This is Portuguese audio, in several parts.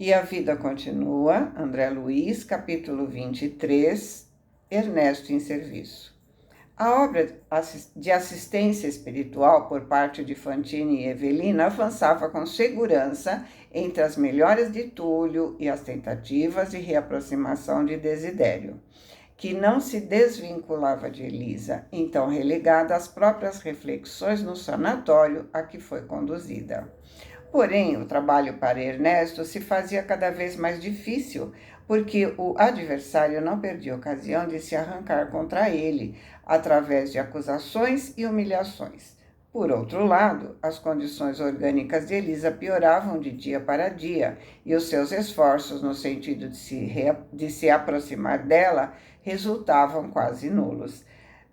E a vida continua, André Luiz, capítulo 23, Ernesto em serviço. A obra de assistência espiritual por parte de Fantini e Evelina avançava com segurança entre as melhores de Túlio e as tentativas de reaproximação de Desidério, que não se desvinculava de Elisa, então relegada às próprias reflexões no sanatório a que foi conduzida. Porém, o trabalho para Ernesto se fazia cada vez mais difícil, porque o adversário não perdia ocasião de se arrancar contra ele, através de acusações e humilhações. Por outro lado, as condições orgânicas de Elisa pioravam de dia para dia, e os seus esforços no sentido de se aproximar dela resultavam quase nulos.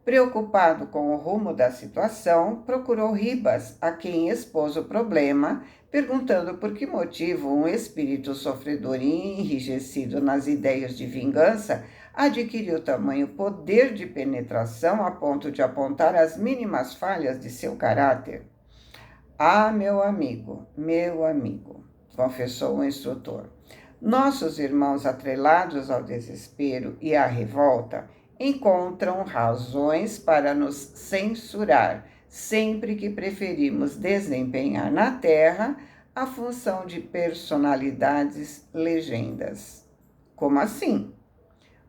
Preocupado com o rumo da situação, procurou Ribas, a quem expôs o problema, perguntando por que motivo um espírito sofredor e enrijecido nas ideias de vingança adquiriu tamanho poder de penetração a ponto de apontar as mínimas falhas de seu caráter. Ah, meu amigo, confessou o instrutor, nossos irmãos atrelados ao desespero e à revolta encontram razões para nos censurar sempre que preferimos desempenhar na Terra a função de personalidades legendas. Como assim?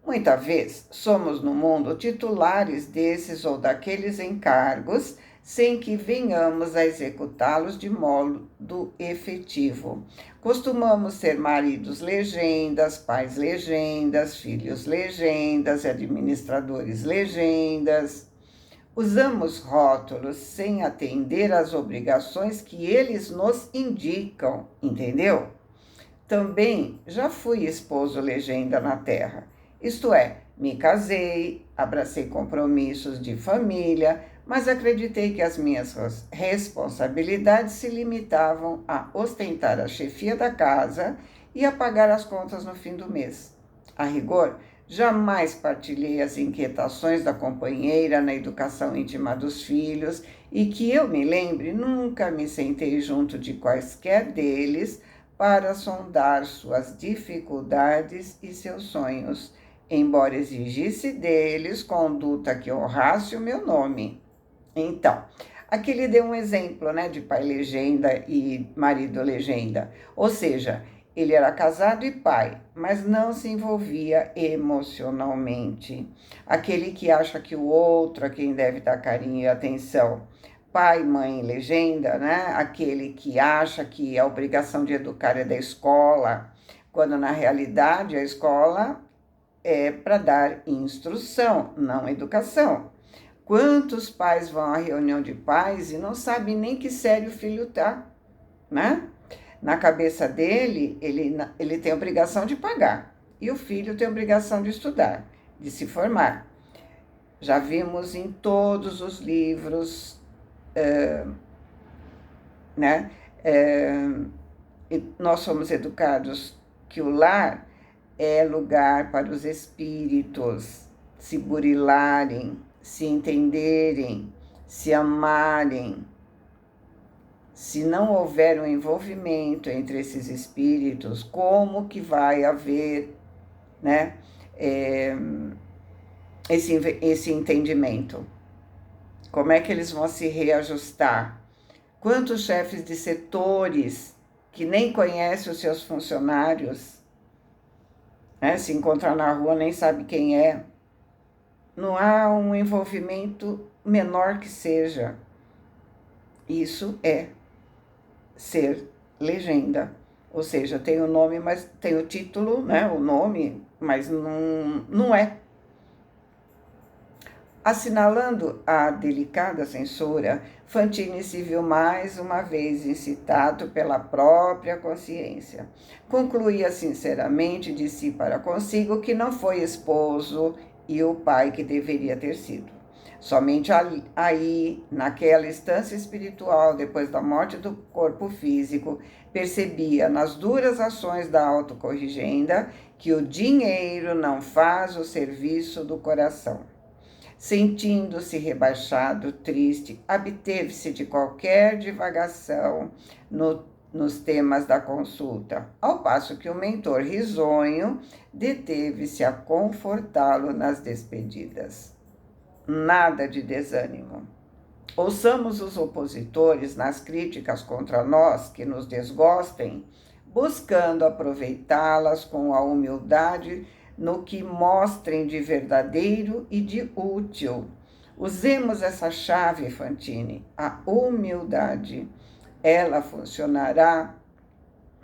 Muita vez somos no mundo titulares desses ou daqueles encargos sem que venhamos a executá-los de modo efetivo. Costumamos ser maridos legendas, pais legendas, filhos legendas, administradores legendas. Usamos rótulos sem atender às obrigações que eles nos indicam, entendeu? Também já fui esposo legenda na Terra. Isto é, me casei, abracei compromissos de família, mas acreditei que as minhas responsabilidades se limitavam a ostentar a chefia da casa e a pagar as contas no fim do mês. A rigor, jamais partilhei as inquietações da companheira na educação íntima dos filhos e que eu me lembre, nunca me sentei junto de quaisquer deles para sondar suas dificuldades e seus sonhos, embora exigisse deles conduta que honrasse o meu nome. Então, aqui ele deu um exemplo, né, de pai legenda e marido legenda. Ou seja, ele era casado e pai, mas não se envolvia emocionalmente. Aquele que acha que o outro a quem deve dar carinho e atenção. Pai, mãe, legenda, né? Aquele que acha que a obrigação de educar é da escola, quando na realidade a escola é para dar instrução, não educação. Quantos pais vão à reunião de pais e não sabem nem que série o filho tá, né? Na cabeça dele, ele tem a obrigação de pagar. E o filho tem a obrigação de estudar, de se formar. Já vimos em todos os livros, né? Nós somos educados que o lar é lugar para os espíritos se burilarem, se entenderem, se amarem. Se não houver um envolvimento entre esses espíritos, como que vai haver, né, esse entendimento? Como é que eles vão se reajustar? Quantos chefes de setores que nem conhecem os seus funcionários, né, se encontrar na rua nem sabe quem é? Não há um envolvimento menor que seja. Isso é ser legenda. Ou seja, tem o nome, mas tem o título, né, o nome, mas não é. Assinalando a delicada censura, Fantini se viu mais uma vez incitado pela própria consciência. Concluía sinceramente de si para consigo que não foi esposo e o pai que deveria ter sido. Somente aí, naquela instância espiritual, depois da morte do corpo físico, percebia nas duras ações da autocorrigenda que o dinheiro não faz o serviço do coração. Sentindo-se rebaixado, triste, absteve-se de qualquer divagação no nos temas da consulta, ao passo que o mentor risonho deteve-se a confortá-lo nas despedidas. Nada de desânimo. Ouçamos os opositores nas críticas contra nós que nos desgostem, buscando aproveitá-las com a humildade no que mostrem de verdadeiro e de útil. Usemos essa chave, Fantine, a humildade. Ela funcionará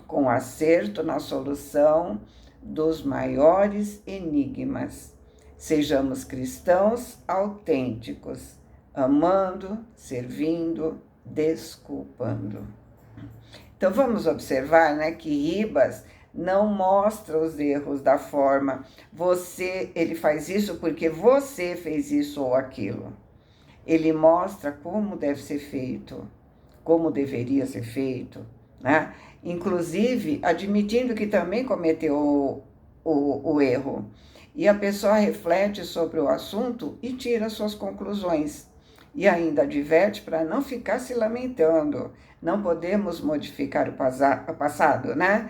com acerto na solução dos maiores enigmas. Sejamos cristãos autênticos, amando, servindo, desculpando. Então vamos observar, né, que Ribas não mostra os erros da forma ele faz isso porque você fez isso ou aquilo. Ele mostra como deve ser feito, como deveria ser feito, né? Inclusive admitindo que também cometeu o erro. E a pessoa reflete sobre o assunto e tira suas conclusões. E ainda adverte para não ficar se lamentando. Não podemos modificar o passado, né?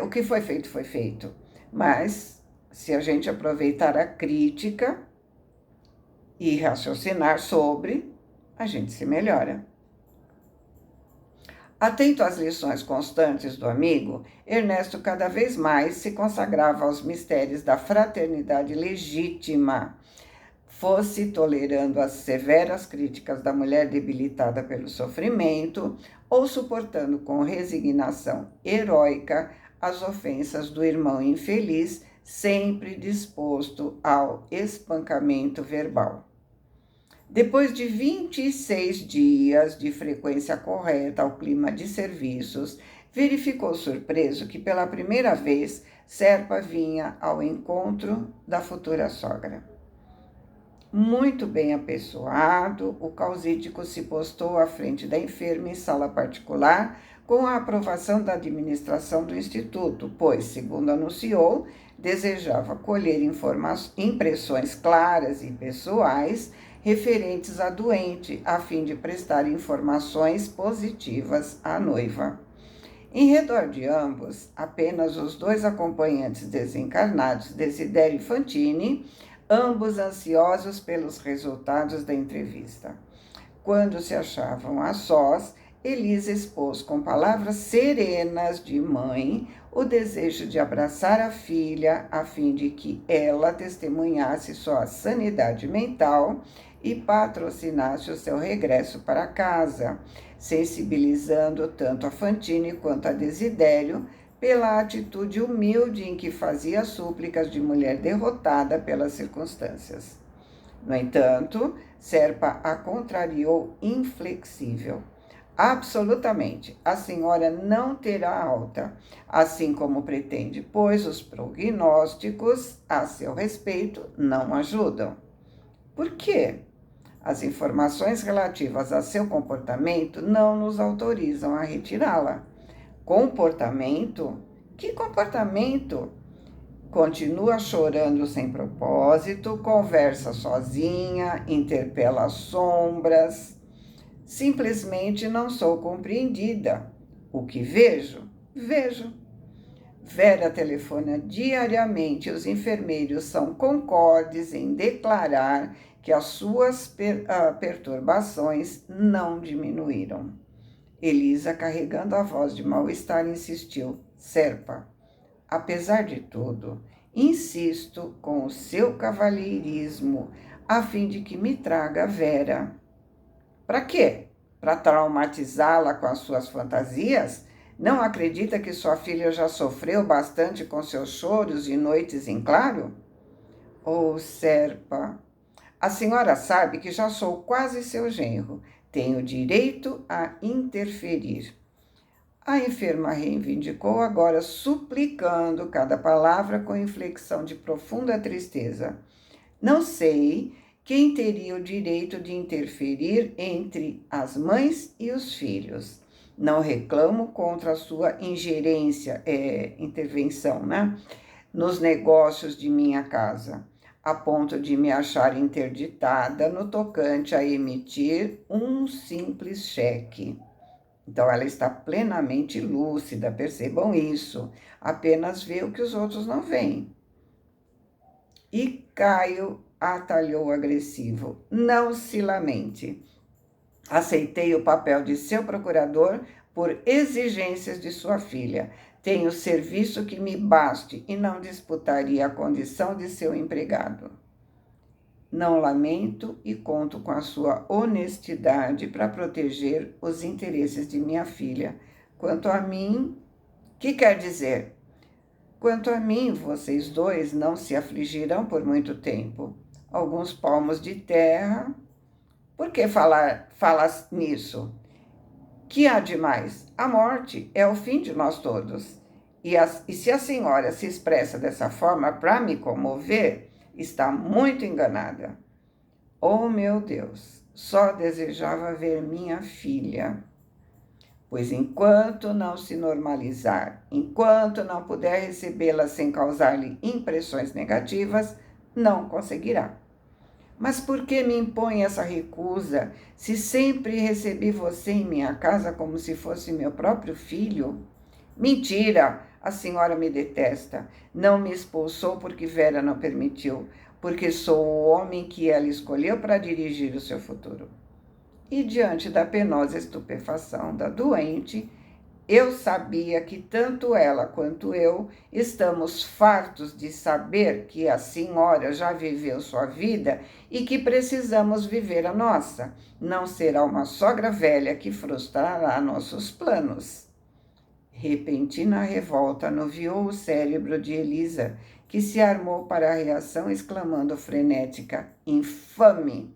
O que foi feito, foi feito. Mas, se a gente aproveitar a crítica e raciocinar sobre, a gente se melhora. Atento às lições constantes do amigo, Ernesto cada vez mais se consagrava aos mistérios da fraternidade legítima, fosse tolerando as severas críticas da mulher debilitada pelo sofrimento ou suportando com resignação heróica as ofensas do irmão infeliz, sempre disposto ao espancamento verbal. Depois de 26 dias de frequência correta ao clima de serviços, verificou surpreso que pela primeira vez Serpa vinha ao encontro da futura sogra. Muito bem apessoado, o causídico se postou à frente da enferma em sala particular com a aprovação da administração do instituto, pois, segundo anunciou, desejava colher impressões claras e pessoais referentes à doente, a fim de prestar informações positivas à noiva. Em redor de ambos, apenas os dois acompanhantes desencarnados, Desidério e Fantine, ambos ansiosos pelos resultados da entrevista. Quando se achavam a sós, Elisa expôs com palavras serenas de mãe o desejo de abraçar a filha, a fim de que ela testemunhasse sua sanidade mental e patrocinasse o seu regresso para casa, sensibilizando tanto a Fantine quanto a Desidério pela atitude humilde em que fazia súplicas de mulher derrotada pelas circunstâncias. No entanto, Serpa a contrariou inflexível. Absolutamente, a senhora não terá alta, assim como pretende, pois os prognósticos a seu respeito não ajudam. Por quê? As informações relativas a seu comportamento não nos autorizam a retirá-la. Comportamento? Que comportamento? Continua chorando sem propósito, conversa sozinha, interpela as sombras. Simplesmente não sou compreendida. O que vejo? Vejo. Vera telefona diariamente. Os enfermeiros são concordes em declarar que as suas perturbações não diminuíram. Elisa, carregando a voz de mal-estar, insistiu. Serpa, apesar de tudo, insisto com o seu cavalheirismo, a fim de que me traga Vera. Para quê? Para traumatizá-la com as suas fantasias? Não acredita que sua filha já sofreu bastante com seus choros e noites em claro? Oh, Serpa, a senhora sabe que já sou quase seu genro. Tenho direito a interferir. A enferma reivindicou, agora suplicando cada palavra com inflexão de profunda tristeza. Não sei quem teria o direito de interferir entre as mães e os filhos. Não reclamo contra a sua intervenção, né, nos negócios de minha casa, a ponto de me achar interditada no tocante a emitir um simples cheque. Então, ela está plenamente lúcida, percebam isso. Apenas vê o que os outros não veem. E Caio atalhou agressivo. Não se lamente. Aceitei o papel de seu procurador por exigências de sua filha. Tenho serviço que me baste e não disputaria a condição de seu empregado. Não lamento e conto com a sua honestidade para proteger os interesses de minha filha. Quanto a mim, que quer dizer? Quanto a mim, vocês dois não se afligirão por muito tempo. Alguns palmos de terra. Por que falas nisso? Que há de mais? A morte é o fim de nós todos. E se a senhora se expressa dessa forma para me comover, está muito enganada. Oh, meu Deus, só desejava ver minha filha. Pois enquanto não se normalizar, enquanto não puder recebê-la sem causar-lhe impressões negativas, não conseguirá. Mas por que me impõe essa recusa, se sempre recebi você em minha casa como se fosse meu próprio filho? Mentira! A senhora me detesta. Não me expulsou porque Vera não permitiu, porque sou o homem que ela escolheu para dirigir o seu futuro. E diante da penosa estupefação da doente, eu sabia que tanto ela quanto eu estamos fartos de saber que a senhora já viveu sua vida e que precisamos viver a nossa. Não será uma sogra velha que frustrará nossos planos. Repentina revolta anuviou o cérebro de Elisa, que se armou para a reação, exclamando frenética: infame!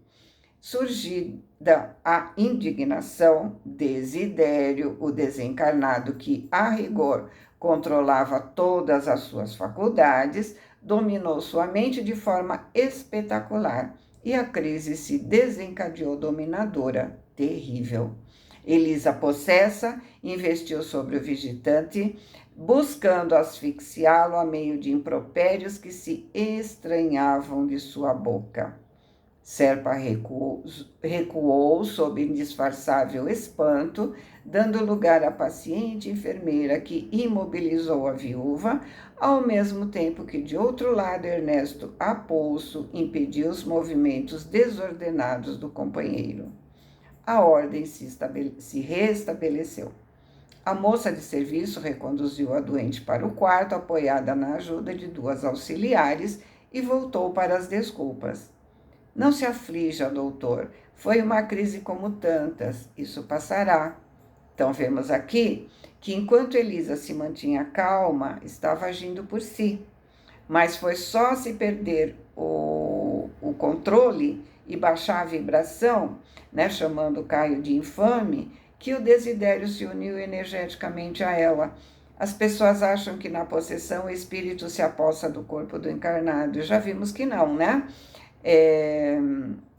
Surgida a indignação, Desidério, o desencarnado que, a rigor, controlava todas as suas faculdades, dominou sua mente de forma espetacular e a crise se desencadeou dominadora, terrível. Elisa, possessa, investiu sobre o visitante, buscando asfixiá-lo a meio de impropérios que se estranhavam de sua boca. Serpa recuou sob indisfarçável espanto, dando lugar à paciente enfermeira que imobilizou a viúva, ao mesmo tempo que, de outro lado, Ernesto, a pulso, impediu os movimentos desordenados do companheiro. A ordem se restabeleceu. A moça de serviço reconduziu a doente para o quarto, apoiada na ajuda de duas auxiliares, e voltou para as desculpas. Não se aflija, doutor. Foi uma crise como tantas. Isso passará. Então, vemos aqui que enquanto Elisa se mantinha calma, estava agindo por si. Mas foi só se perder o controle e baixar a vibração, né, chamando o Caio de infame, que o Desidério se uniu energeticamente a ela. As pessoas acham que na possessão o espírito se apossa do corpo do encarnado. Já vimos que não, né?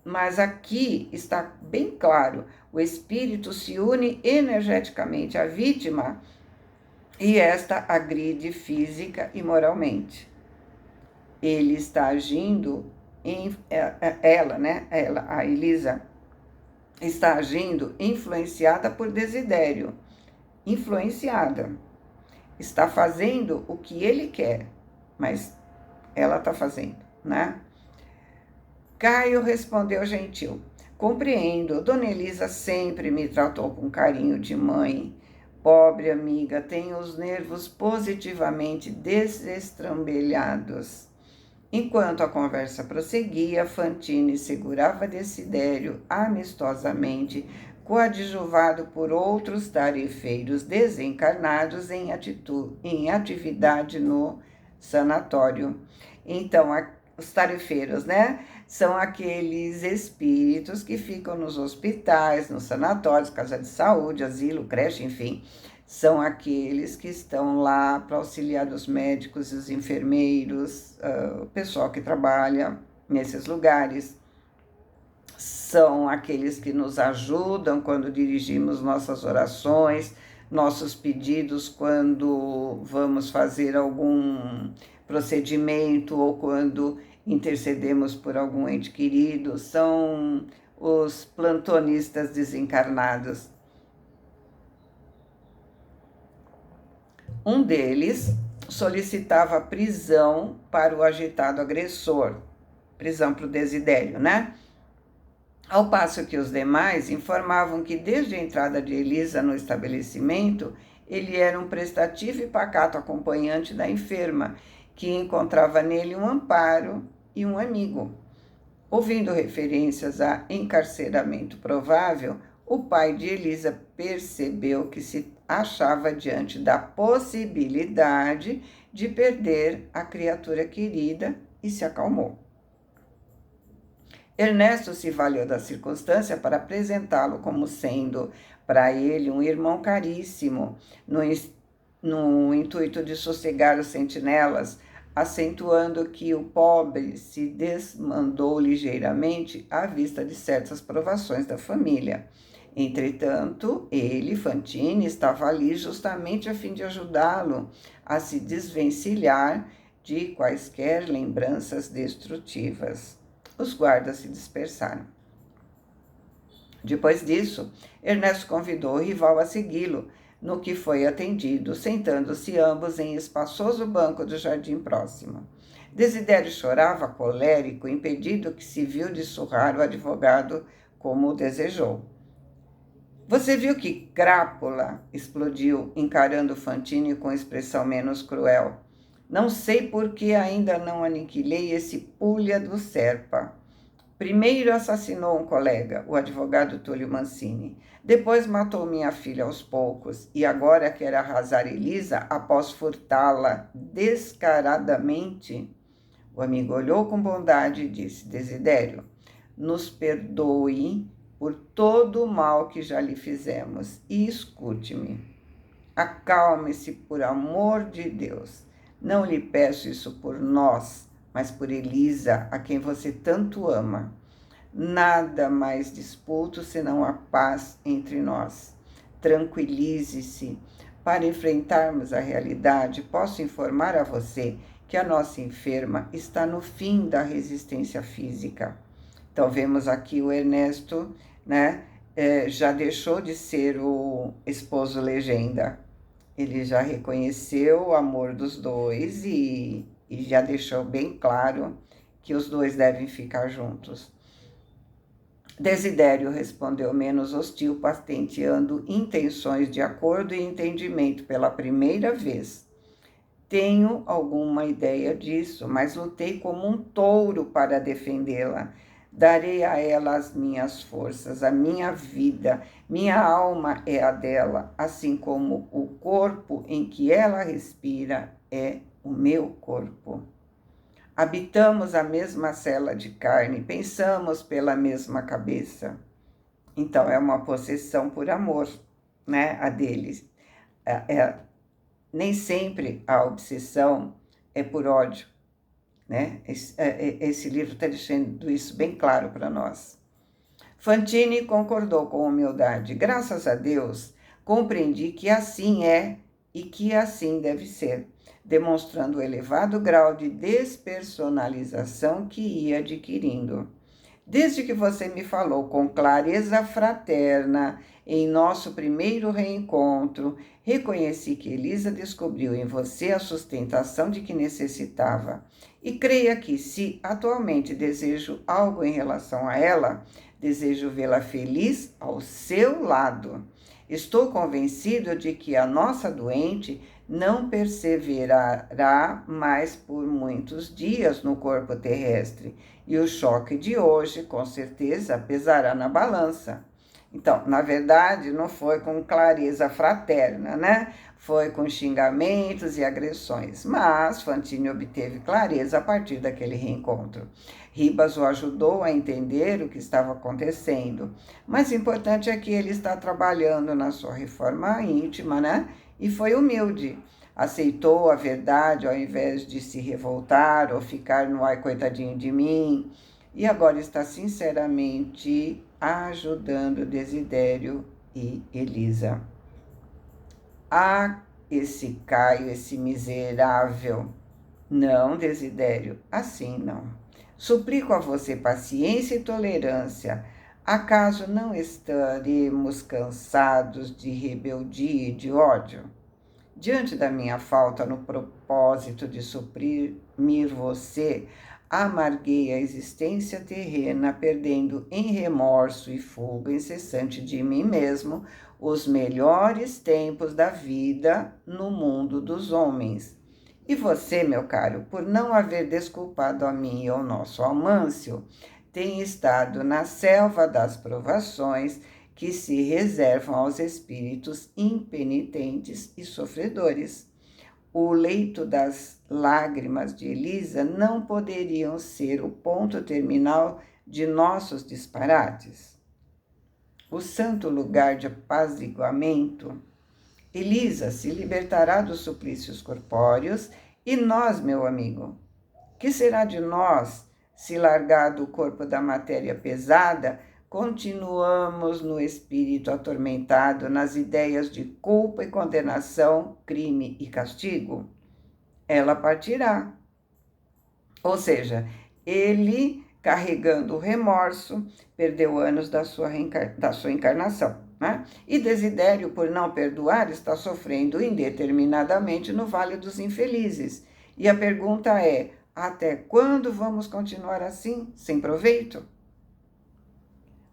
Mas aqui está bem claro, o espírito se une energeticamente à vítima e esta agride física e moralmente. Ele está agindo, a Elisa, está agindo influenciada por Desidério, influenciada. Está fazendo o que ele quer, mas ela está fazendo, né? Caio respondeu gentil. Compreendo, Dona Elisa sempre me tratou com carinho de mãe. Pobre amiga, tem os nervos positivamente desestrambelhados. Enquanto a conversa prosseguia, Fantine segurava Desidério amistosamente, coadjuvado por outros tarefeiros desencarnados em atividade no sanatório. Então, os tarefeiros, né? São aqueles espíritos que ficam nos hospitais, nos sanatórios, casa de saúde, asilo, creche, enfim. São aqueles que estão lá para auxiliar os médicos e os enfermeiros, o pessoal que trabalha nesses lugares. São aqueles que nos ajudam quando dirigimos nossas orações, nossos pedidos quando vamos fazer algum procedimento ou quando intercedemos por algum ente querido. São os plantonistas desencarnados. Um deles solicitava prisão para o agitado agressor, prisão para o Desidério, né? Ao passo que os demais informavam que desde a entrada de Elisa no estabelecimento, ele era um prestativo e pacato acompanhante da enferma, que encontrava nele um amparo e um amigo. Ouvindo referências a encarceramento provável, o pai de Elisa percebeu que se achava diante da possibilidade de perder a criatura querida e se acalmou. Ernesto se valeu da circunstância para apresentá-lo como sendo para ele um irmão caríssimo, no intuito de sossegar os sentinelas, acentuando que o pobre se desmandou ligeiramente à vista de certas provações da família. Entretanto, ele, Fantine, estava ali justamente a fim de ajudá-lo a se desvencilhar de quaisquer lembranças destrutivas. Os guardas se dispersaram. Depois disso, Ernesto convidou o rival a segui-lo, no que foi atendido, sentando-se ambos em espaçoso banco do jardim próximo. Desidério chorava colérico, impedido que se viu de surrar o advogado como o desejou. Você viu que crápula? Explodiu, encarando Fantine com expressão menos cruel. Não sei por que ainda não aniquilei esse pulha do Serpa. Primeiro assassinou um colega, o advogado Túlio Mancini. Depois matou minha filha aos poucos. E agora quer arrasar Elisa após furtá-la descaradamente. O amigo olhou com bondade e disse: Desidério, nos perdoe por todo o mal que já lhe fizemos. E escute-me. Acalme-se, por amor de Deus. Não lhe peço isso por nós, mas por Elisa, a quem você tanto ama. Nada mais disputo senão a paz entre nós. Tranquilize-se. Para enfrentarmos a realidade, posso informar a você que a nossa enferma está no fim da resistência física. Então, vemos aqui o Ernesto, né? Já deixou de ser o esposo legenda. Ele já reconheceu o amor dos dois e já deixou bem claro que os dois devem ficar juntos. Desidério respondeu menos hostil, patenteando intenções de acordo e entendimento pela primeira vez. Tenho alguma ideia disso, mas lutei como um touro para defendê-la. Darei a ela as minhas forças, a minha vida, minha alma é a dela, assim como o corpo em que ela respira é o meu corpo. Habitamos a mesma cela de carne, pensamos pela mesma cabeça. Então, é uma possessão por amor, né, a deles. Nem sempre a obsessão é por ódio. Né? Esse livro está deixando isso bem claro para nós. Fantine concordou com humildade. Graças a Deus, compreendi que assim é e que assim deve ser, demonstrando o elevado grau de despersonalização que ia adquirindo. Desde que você me falou com clareza fraterna em nosso primeiro reencontro, reconheci que Elisa descobriu em você a sustentação de que necessitava. E creia que, se atualmente desejo algo em relação a ela, desejo vê-la feliz ao seu lado. Estou convencido de que a nossa doente não perseverará mais por muitos dias no corpo terrestre, e o choque de hoje, com certeza, pesará na balança. Então, na verdade, não foi com clareza fraterna, né? Foi com xingamentos e agressões, mas Fantine obteve clareza a partir daquele reencontro. Ribas o ajudou a entender o que estava acontecendo. Mais importante é que ele está trabalhando na sua reforma íntima, né? E foi humilde. Aceitou a verdade ao invés de se revoltar ou ficar no ai, coitadinho de mim. E agora está sinceramente ajudando Desidério e Elisa. Ah, esse Caio, esse miserável. Não, Desidério, assim não. Suplico a você paciência e tolerância. Acaso não estaremos cansados de rebeldia e de ódio? Diante da minha falta no propósito de suprimir você, amarguei a existência terrena, perdendo em remorso e fuga incessante de mim mesmo os melhores tempos da vida no mundo dos homens. E você, meu caro, por não haver desculpado a mim e ao nosso Amâncio, tem estado na selva das provações que se reservam aos espíritos impenitentes e sofredores. O leito das lágrimas de Elisa não poderiam ser o ponto terminal de nossos disparates. O santo lugar de apaziguamento. Elisa se libertará dos suplícios corpóreos e nós, meu amigo, que será de nós se, largado o corpo da matéria pesada, continuamos no espírito atormentado nas ideias de culpa e condenação, crime e castigo? Ela partirá. Ou seja, ele, carregando o remorso, perdeu anos da sua encarnação. Né? E Desidério, por não perdoar, está sofrendo indeterminadamente no Vale dos Infelizes. E a pergunta é: até quando vamos continuar assim, sem proveito?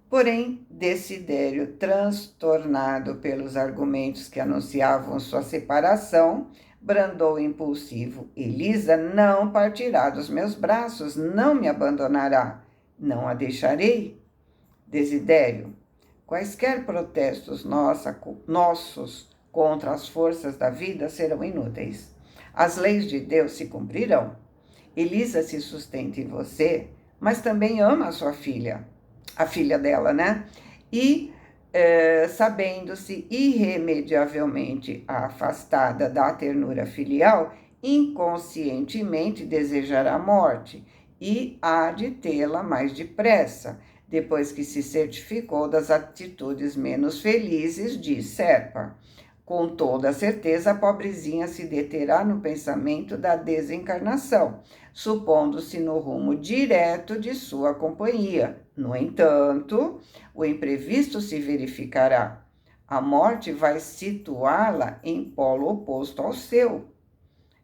Porém, Desidério, transtornado pelos argumentos que anunciavam sua separação, brandou impulsivo: Elisa não partirá dos meus braços, não me abandonará, não a deixarei. Desidério, quaisquer protestos nossos contra as forças da vida serão inúteis. As leis de Deus se cumprirão. Elisa se sustenta em você, mas também ama a sua filha, a filha dela, né? E, sabendo-se irremediavelmente afastada da ternura filial, inconscientemente desejará a morte e há de tê-la mais depressa, depois que se certificou das atitudes menos felizes de Serpa. Com toda certeza, a pobrezinha se deterá no pensamento da desencarnação, supondo-se no rumo direto de sua companhia. No entanto, o imprevisto se verificará. A morte vai situá-la em polo oposto ao seu.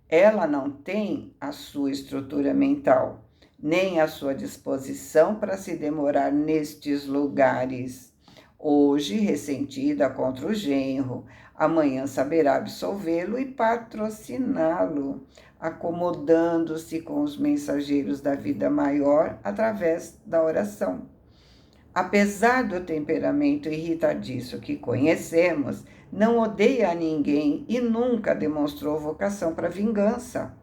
Ela não tem a sua estrutura mental, nem a sua disposição para se demorar nestes lugares. Hoje, ressentida contra o genro, amanhã saberá absolvê-lo e patrociná-lo, acomodando-se com os mensageiros da vida maior através da oração. Apesar do temperamento irritadiço que conhecemos, não odeia a ninguém e nunca demonstrou vocação para vingança.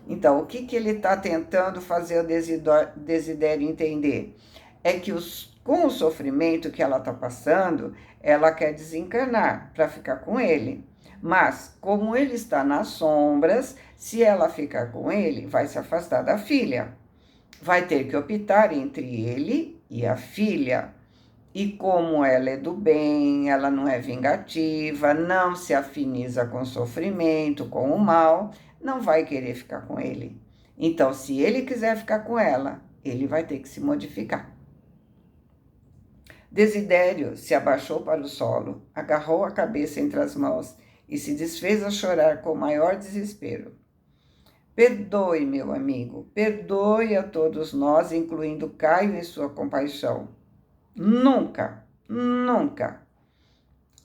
Então, o que ele está tentando fazer o Desidério entender? É que com o sofrimento que ela está passando, ela quer desencarnar para ficar com ele. Mas, como ele está nas sombras, se ela ficar com ele, vai se afastar da filha. Vai ter que optar entre ele e a filha. E como ela é do bem, ela não é vingativa, não se afiniza com o sofrimento, com o mal, não vai querer ficar com ele. Então, se ele quiser ficar com ela, ele vai ter que se modificar. Desidério se abaixou para o solo, agarrou a cabeça entre as mãos e se desfez a chorar com o maior desespero. Perdoe, meu amigo, perdoe a todos nós, incluindo Caio em sua compaixão. Nunca, nunca.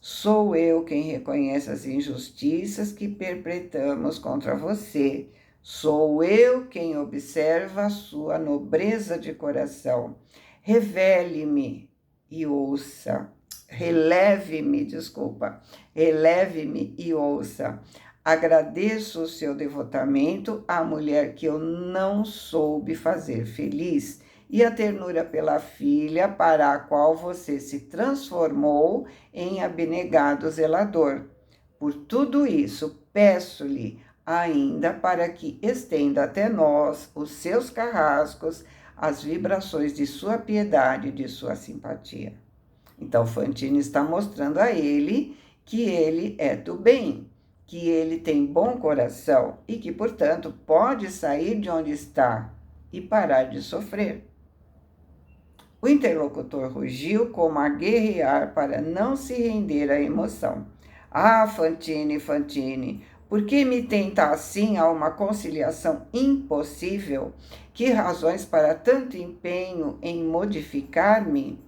Sou eu quem reconhece as injustiças que perpetramos contra você. Sou eu quem observa a sua nobreza de coração. Revele-me e ouça. Releve-me e ouça. Agradeço o seu devotamento à mulher que eu não soube fazer feliz e a ternura pela filha para a qual você se transformou em abnegado zelador. Por tudo isso, peço-lhe ainda para que estenda até nós os seus carrascos, as vibrações de sua piedade e de sua simpatia. Então, Fantine está mostrando a ele que ele é do bem, que ele tem bom coração e que, portanto, pode sair de onde está e parar de sofrer. O interlocutor rugiu como a guerrear para não se render à emoção. Ah, Fantine, Fantine, por que me tenta assim a uma conciliação impossível? Que razões para tanto empenho em modificar-me?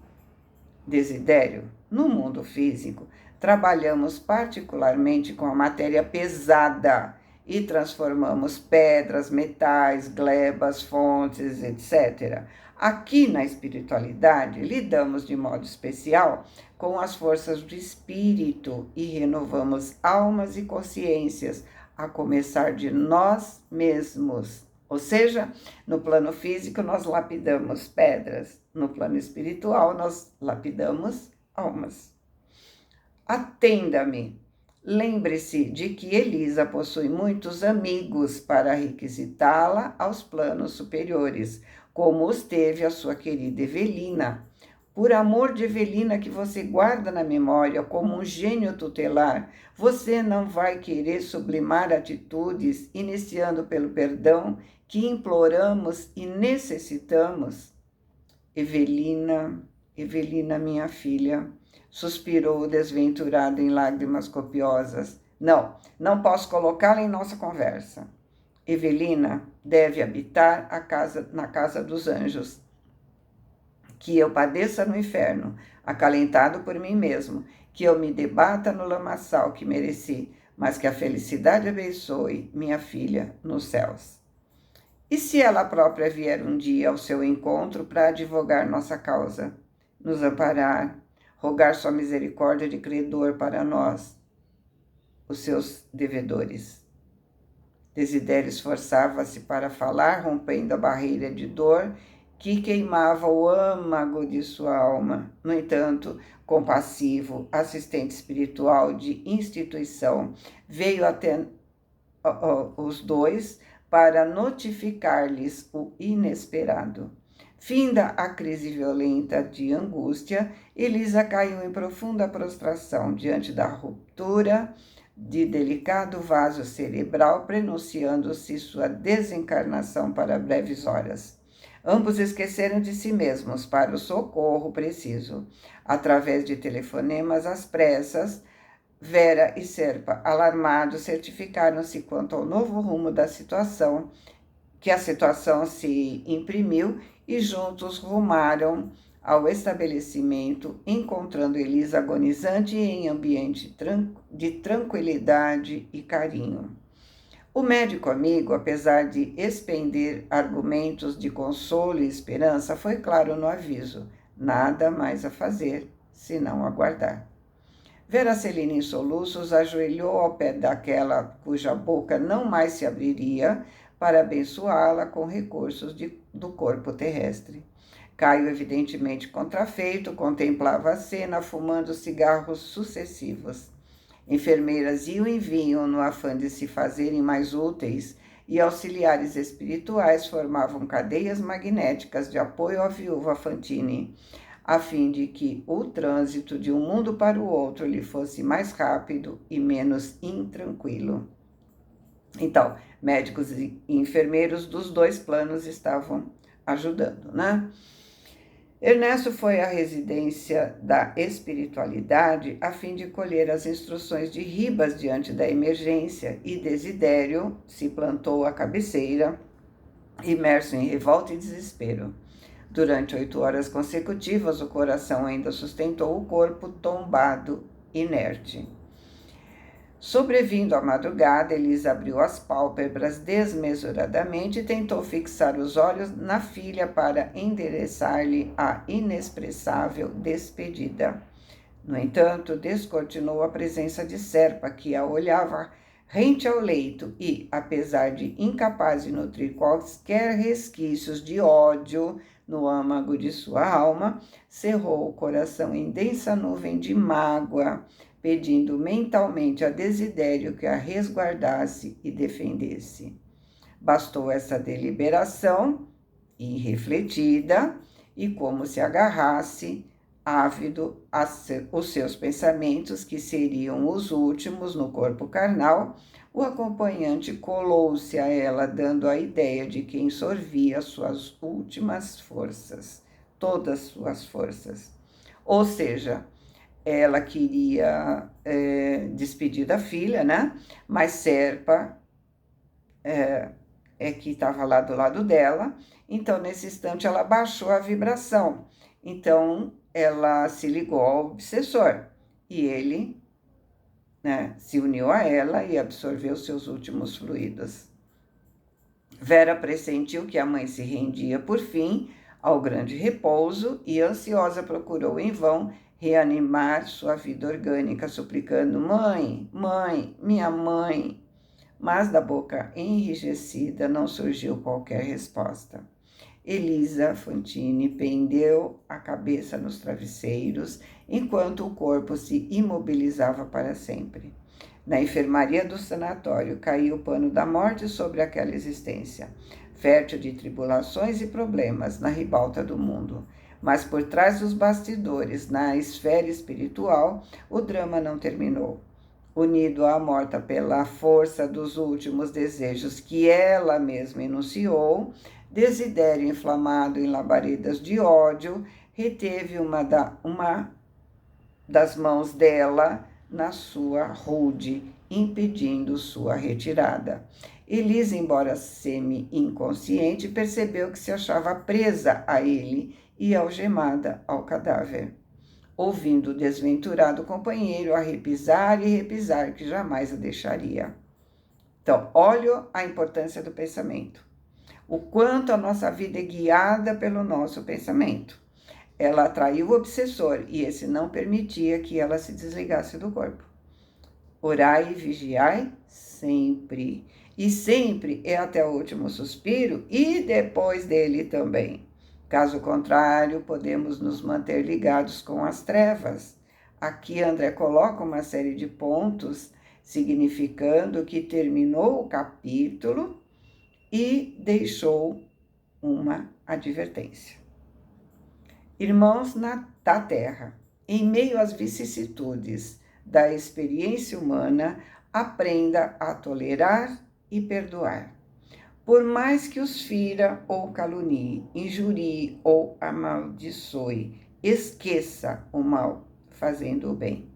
Desidério, no mundo físico, trabalhamos particularmente com a matéria pesada e transformamos pedras, metais, glebas, fontes, etc. Aqui na espiritualidade, lidamos de modo especial com as forças do espírito e renovamos almas e consciências, a começar de nós mesmos. Ou seja, no plano físico, nós lapidamos pedras, no plano espiritual, nós lapidamos almas. Atenda-me. Lembre-se de que Elisa possui muitos amigos para requisitá-la aos planos superiores, como os teve a sua querida Evelina. Por amor de Evelina, que você guarda na memória como um gênio tutelar, você não vai querer sublimar atitudes, iniciando pelo perdão que imploramos e necessitamos? Evelina, Evelina, minha filha, suspirou o desventurado em lágrimas copiosas. Não posso colocá-la em nossa conversa. Evelina deve habitar na casa dos anjos. Que eu padeça no inferno, acalentado por mim mesmo, que eu me debata no lamaçal que mereci, mas que a felicidade abençoe minha filha nos céus. E se ela própria vier um dia ao seu encontro para advogar nossa causa, nos amparar, rogar sua misericórdia de credor para nós, os seus devedores? Desidério esforçava-se para falar, rompendo a barreira de dor que queimava o âmago de sua alma. No entanto, compassivo, assistente espiritual de instituição, veio até os dois para notificar-lhes o inesperado. Finda a crise violenta de angústia, Elisa caiu em profunda prostração diante da ruptura de delicado vaso cerebral, prenunciando-se sua desencarnação para breves horas. Ambos esqueceram de si mesmos para o socorro preciso. Através de telefonemas às pressas, Vera e Serpa, alarmados, certificaram-se quanto ao novo rumo da situação, que a situação se imprimiu, e juntos rumaram ao estabelecimento, encontrando Elisa agonizante em ambiente de tranquilidade e carinho. O médico amigo, apesar de expender argumentos de consolo e esperança, foi claro no aviso: nada mais a fazer, senão aguardar. Vera Celina em soluços ajoelhou ao pé daquela cuja boca não mais se abriria para abençoá-la com recursos do corpo terrestre. Caio, evidentemente contrafeito, contemplava a cena, fumando cigarros sucessivos. Enfermeiras iam e vinham no afã de se fazerem mais úteis, e auxiliares espirituais formavam cadeias magnéticas de apoio à viúva Fantine, a fim de que o trânsito de um mundo para o outro lhe fosse mais rápido e menos intranquilo. Então, médicos e enfermeiros dos dois planos estavam ajudando, né? Ernesto foi à residência da espiritualidade a fim de colher as instruções de Ribas diante da emergência, e Desidério se plantou à cabeceira, imerso em revolta e desespero. Durante 8 horas consecutivas, o coração ainda sustentou o corpo tombado, inerte. Sobrevindo a madrugada, Elisa abriu as pálpebras desmesuradamente e tentou fixar os olhos na filha para endereçar-lhe a inexpressável despedida. No entanto, descortinou a presença de Serpa, que a olhava rente ao leito e, apesar de incapaz de nutrir quaisquer resquícios de ódio no âmago de sua alma, cerrou o coração em densa nuvem de mágoa, pedindo mentalmente a Desidério que a resguardasse e defendesse. Bastou essa deliberação, irrefletida, e como se agarrasse, ávido, os seus pensamentos, que seriam os últimos no corpo carnal, o acompanhante colou-se a ela, dando a ideia de quem sorvia suas últimas forças, todas suas forças. Ou seja, ela queria despedir da filha, né? Mas Serpa é que estava lá do lado dela. Então, nesse instante, ela baixou a vibração. Então, ela se ligou ao obsessor e ele, né, se uniu a ela e absorveu seus últimos fluidos. Vera pressentiu que a mãe se rendia, por fim, ao grande repouso e, ansiosa, procurou em vão reanimar sua vida orgânica, suplicando: Mãe, mãe, minha mãe. Mas da boca enrijecida não surgiu qualquer resposta. Elisa Fantini pendeu a cabeça nos travesseiros, enquanto o corpo se imobilizava para sempre. Na enfermaria do sanatório caiu o pano da morte sobre aquela existência, fértil de tribulações e problemas na ribalta do mundo. Mas por trás dos bastidores, na esfera espiritual, o drama não terminou. Unido à morta pela força dos últimos desejos que ela mesma enunciou, Desidério, inflamado em labaredas de ódio, reteve uma das mãos dela na sua rude, impedindo sua retirada. Elisa, embora semi-inconsciente, percebeu que se achava presa a ele e algemada ao cadáver, ouvindo o desventurado companheiro a repisar e repisar que jamais a deixaria. Então, olha a importância do pensamento. O quanto a nossa vida é guiada pelo nosso pensamento. Ela atraiu o obsessor e esse não permitia que ela se desligasse do corpo. Orai e vigiai sempre. E sempre é até o último suspiro e depois dele também. Caso contrário, podemos nos manter ligados com as trevas. Aqui André coloca uma série de pontos, significando que terminou o capítulo e deixou uma advertência. Irmãos da Terra, em meio às vicissitudes da experiência humana, aprenda a tolerar e perdoar. Por mais que os fira ou calunie, injurie ou amaldiçoe, esqueça o mal, fazendo o bem.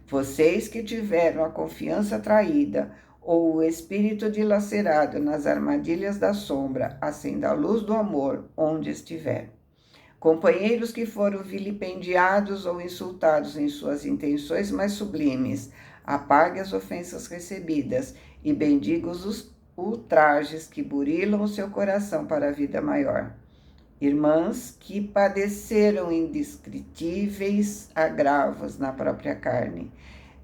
Vocês que tiveram a confiança traída ou o espírito dilacerado nas armadilhas da sombra, acenda a luz do amor onde estiver. Companheiros que foram vilipendiados ou insultados em suas intenções mais sublimes, apague as ofensas recebidas e bendiga os ultrajes que burilam o seu coração para a vida maior. Irmãs que padeceram indescritíveis agravos na própria carne,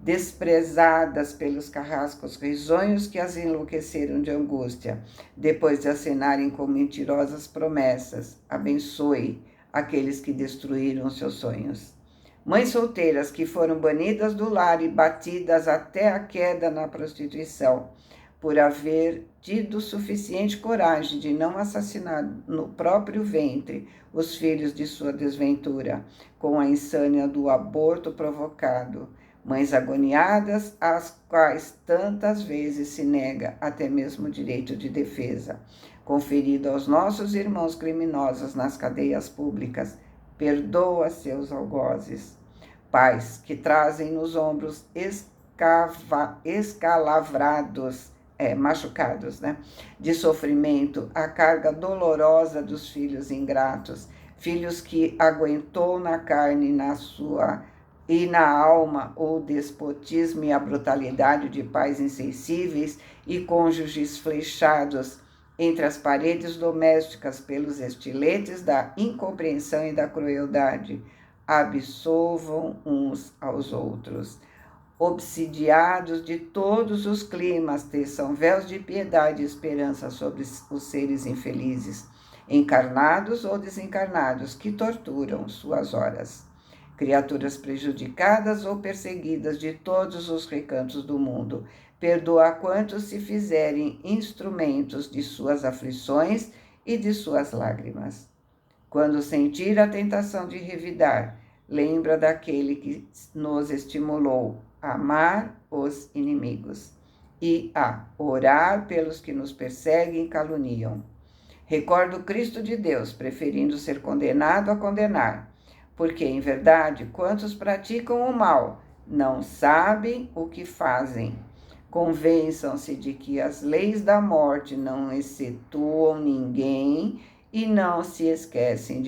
desprezadas pelos carrascos risonhos que as enlouqueceram de angústia, depois de acenarem com mentirosas promessas, abençoe aqueles que destruíram seus sonhos. Mães solteiras que foram banidas do lar e batidas até a queda na prostituição, por haver tido suficiente coragem de não assassinar no próprio ventre os filhos de sua desventura, com a insânia do aborto provocado. Mães agoniadas, às quais tantas vezes se nega até mesmo o direito de defesa, conferido aos nossos irmãos criminosos nas cadeias públicas, perdoa seus algozes. Pais que trazem nos ombros escalavrados, machucados, né, de sofrimento, a carga dolorosa dos filhos ingratos, filhos que aguentou na carne e na alma o despotismo e a brutalidade de pais insensíveis e cônjuges flechados entre as paredes domésticas pelos estiletes da incompreensão e da crueldade. Absolvam uns aos outros. Obsidiados de todos os climas, teçam véus de piedade e esperança sobre os seres infelizes, encarnados ou desencarnados, que torturam suas horas. Criaturas prejudicadas ou perseguidas de todos os recantos do mundo, perdoa quantos se fizerem instrumentos de suas aflições e de suas lágrimas. Quando sentir a tentação de revidar, lembra daquele que nos estimulou a amar os inimigos e a orar pelos que nos perseguem e caluniam. Recorda o Cristo de Deus, preferindo ser condenado a condenar, Porque, em verdade, quantos praticam o mal não sabem o que fazem. Convençam-se de que as leis da morte não excetuam ninguém e não se esqueçam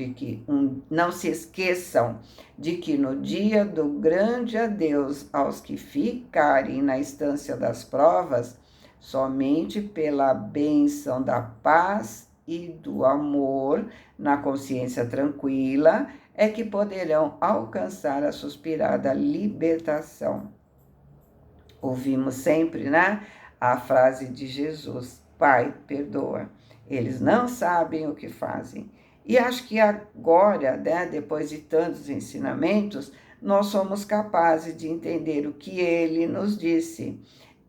de que no dia do grande adeus aos que ficarem na estância das provas, somente pela bênção da paz e do amor na consciência tranquila é que poderão alcançar a suspirada libertação. Ouvimos sempre, né, a frase de Jesus: Pai, perdoa. Eles não sabem o que fazem. E acho que agora, né, depois de tantos ensinamentos, nós somos capazes de entender o que ele nos disse.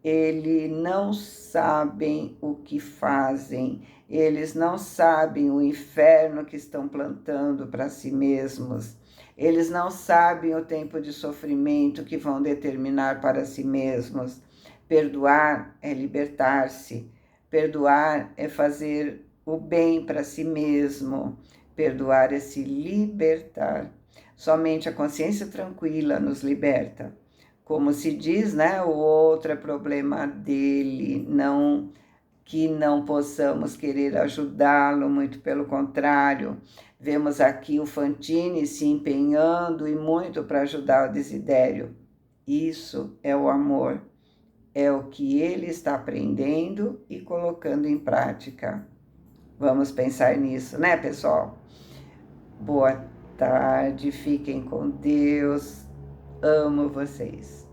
Eles não sabem o que fazem, eles não sabem o inferno que estão plantando para si mesmos, eles não sabem o tempo de sofrimento que vão determinar para si mesmos. Perdoar é libertar-se, perdoar é fazer o bem para si mesmo, perdoar é se libertar. Somente a consciência tranquila nos liberta. Como se diz, né? O outro é problema dele, não que não possamos querer ajudá-lo, muito pelo contrário. Vemos aqui o Fantini se empenhando e muito para ajudar o Desidério. Isso é o amor, é o que ele está aprendendo e colocando em prática. Vamos pensar nisso, né, pessoal? Boa tarde, fiquem com Deus. Amo vocês.